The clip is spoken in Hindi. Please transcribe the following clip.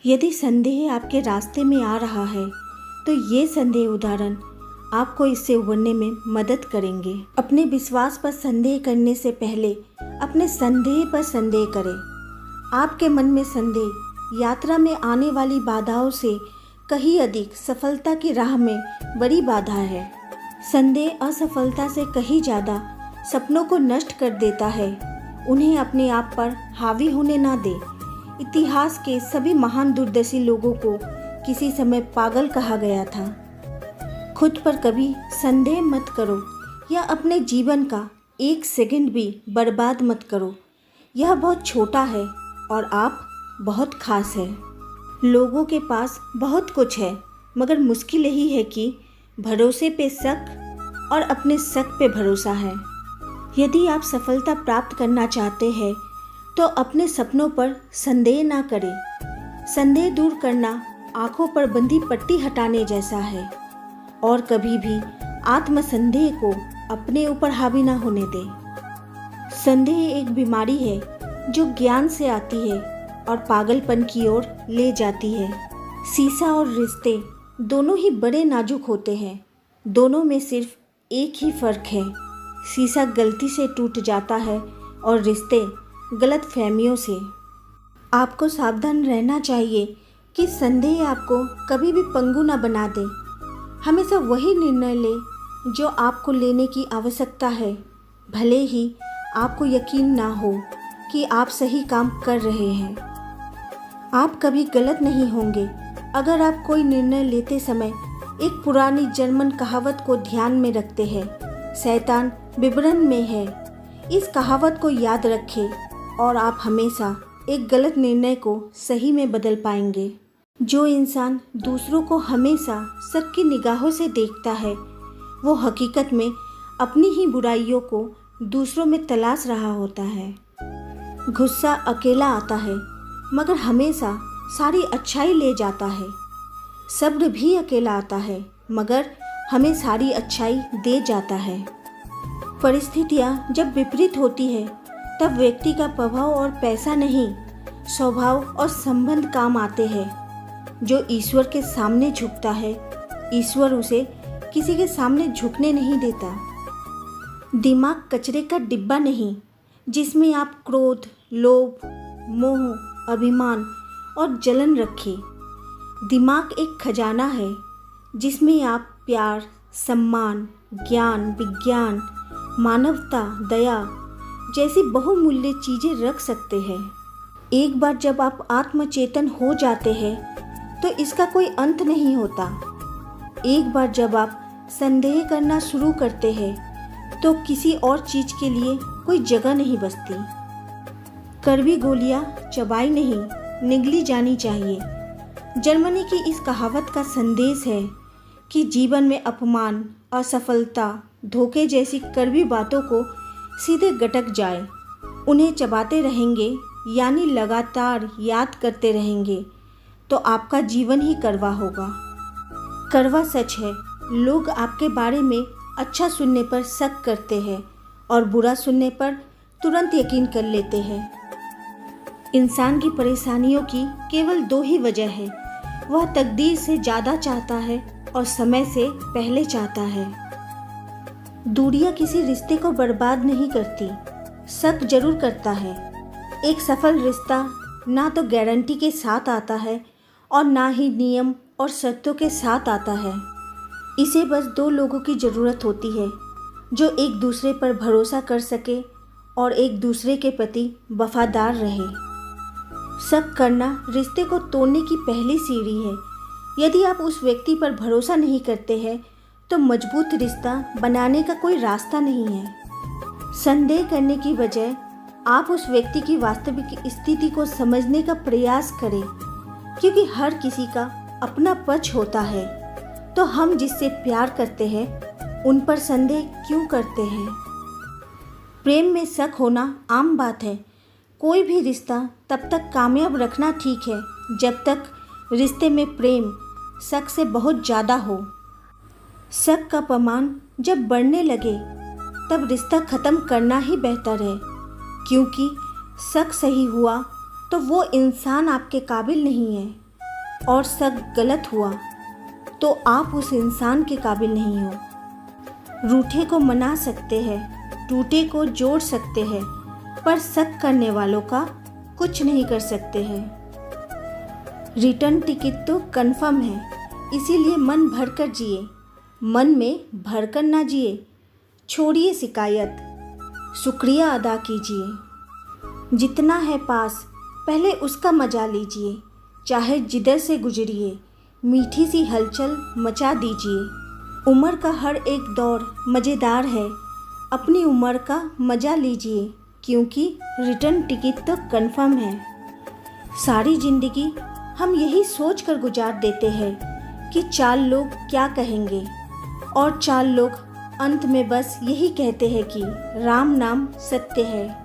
यदि संदेह आपके रास्ते में आ रहा है तो ये संदेह उदाहरण आपको इससे उबरने में मदद करेंगे। अपने विश्वास पर संदेह करने से पहले अपने संदेह पर संदेह करें। आपके मन में संदेह यात्रा में आने वाली बाधाओं से कहीं अधिक सफलता की राह में बड़ी बाधा है। संदेह असफलता से कहीं ज़्यादा सपनों को नष्ट कर देता है। उन्हें अपने आप पर हावी होने ना दे। इतिहास के सभी महान दूरदर्शी लोगों को किसी समय पागल कहा गया था। खुद पर कभी संदेह मत करो या अपने जीवन का एक सेकंड भी बर्बाद मत करो। यह बहुत छोटा है और आप बहुत खास है। लोगों के पास बहुत कुछ है, मगर मुश्किल यही है कि भरोसे पे शक और अपने शक पे भरोसा है। यदि आप सफलता प्राप्त करना चाहते हैं तो अपने सपनों पर संदेह ना करें। संदेह दूर करना आंखों पर बंधी पट्टी हटाने जैसा है और कभी भी आत्मसंदेह को अपने ऊपर हावी ना होने दें। संदेह एक बीमारी है जो ज्ञान से आती है और पागलपन की ओर ले जाती है। शीशा और रिश्ते दोनों ही बड़े नाजुक होते हैं। दोनों में सिर्फ एक ही फर्क है, शीशा गलती से टूट जाता है और रिश्ते गलत फहमियों से। आपको सावधान रहना चाहिए कि संदेह आपको कभी भी पंगु ना बना दे। हमेशा वही निर्णय ले जो आपको लेने की आवश्यकता है, भले ही आपको यकीन ना हो कि आप सही काम कर रहे हैं। आप कभी गलत नहीं होंगे अगर आप कोई निर्णय लेते समय एक पुरानी जर्मन कहावत को ध्यान में रखते हैं, शैतान विवरण में है। इस कहावत को याद रखें और आप हमेशा एक गलत निर्णय को सही में बदल पाएंगे। जो इंसान दूसरों को हमेशा शक की निगाहों से देखता है, वो हकीकत में अपनी ही बुराइयों को दूसरों में तलाश रहा होता है। गुस्सा अकेला आता है मगर हमेशा सारी अच्छाई ले जाता है। सब्र भी अकेला आता है मगर हमें सारी अच्छाई दे जाता है। परिस्थितियाँ जब विपरीत होती है तब व्यक्ति का प्रभाव और पैसा नहीं, स्वभाव और संबंध काम आते हैं। जो ईश्वर के सामने झुकता है, ईश्वर उसे किसी के सामने झुकने नहीं देता। दिमाग कचरे का डिब्बा नहीं जिसमें आप क्रोध, लोभ, मोह, अभिमान और जलन रखें। दिमाग एक खजाना है जिसमें आप प्यार, सम्मान, ज्ञान, विज्ञान, मानवता, दया जैसी बहुमूल्य चीज़ें रख सकते हैं। एक बार जब आप आत्मचेतन हो जाते हैं तो इसका कोई अंत नहीं होता। एक बार जब आप संदेह करना शुरू करते हैं तो किसी और चीज़ के लिए कोई जगह नहीं बचती। कड़वी गोलियां चबाई नहीं, निगली जानी चाहिए। जर्मनी की इस कहावत का संदेश है कि जीवन में अपमान, असफलता, धोखे जैसी कड़वी बातों को सीधे गटक जाए। उन्हें चबाते रहेंगे यानी लगातार याद करते रहेंगे तो आपका जीवन ही कड़वा होगा। कड़वा सच है, लोग आपके बारे में अच्छा सुनने पर शक करते हैं और बुरा सुनने पर तुरंत यकीन कर लेते हैं। इंसान की परेशानियों की केवल दो ही वजह है, वह तकदीर से ज़्यादा चाहता है और समय से पहले चाहता है। दूरियां किसी रिश्ते को बर्बाद नहीं करती, शक जरूर करता है। एक सफल रिश्ता ना तो गारंटी के साथ आता है और ना ही नियम और शर्तों के साथ आता है। इसे बस दो लोगों की ज़रूरत होती है जो एक दूसरे पर भरोसा कर सके और एक दूसरे के प्रति वफादार रहे। शक करना रिश्ते को तोड़ने की पहली सीढ़ी है। यदि आप उस व्यक्ति पर भरोसा नहीं करते हैं तो मजबूत रिश्ता बनाने का कोई रास्ता नहीं है। संदेह करने की बजाय आप उस व्यक्ति की वास्तविक स्थिति को समझने का प्रयास करें, क्योंकि हर किसी का अपना पक्ष होता है। तो हम जिससे प्यार करते हैं उन पर संदेह क्यों करते हैं? प्रेम में शक होना आम बात है। कोई भी रिश्ता तब तक कामयाब रखना ठीक है जब तक रिश्ते में प्रेम शक से बहुत ज़्यादा हो। शक का प्रमाण जब बढ़ने लगे तब रिश्ता ख़त्म करना ही बेहतर है, क्योंकि शक सही हुआ तो वो इंसान आपके काबिल नहीं है। और शक गलत हुआ तो आप उस इंसान के काबिल नहीं हो। रूठे को मना सकते हैं, टूटे को जोड़ सकते हैं, पर शक करने वालों का कुछ नहीं कर सकते हैं। रिटर्न टिकट तो कंफर्म है, इसीलिए मन भरकर जिए, मन में भरकर ना जिए। छोड़िए शिकायत, शुक्रिया अदा कीजिए। जितना है पास पहले उसका मजा लीजिए, चाहे जिधर से गुजरिए मीठी सी हलचल मचा दीजिए। उम्र का हर एक दौर मज़ेदार है, अपनी उम्र का मज़ा लीजिए, क्योंकि रिटर्न टिकट तो कंफर्म है। सारी ज़िंदगी हम यही सोच कर गुजार देते हैं कि 4 लोग क्या कहेंगे, और 4 लोग अंत में बस यही कहते हैं कि राम नाम सत्य है।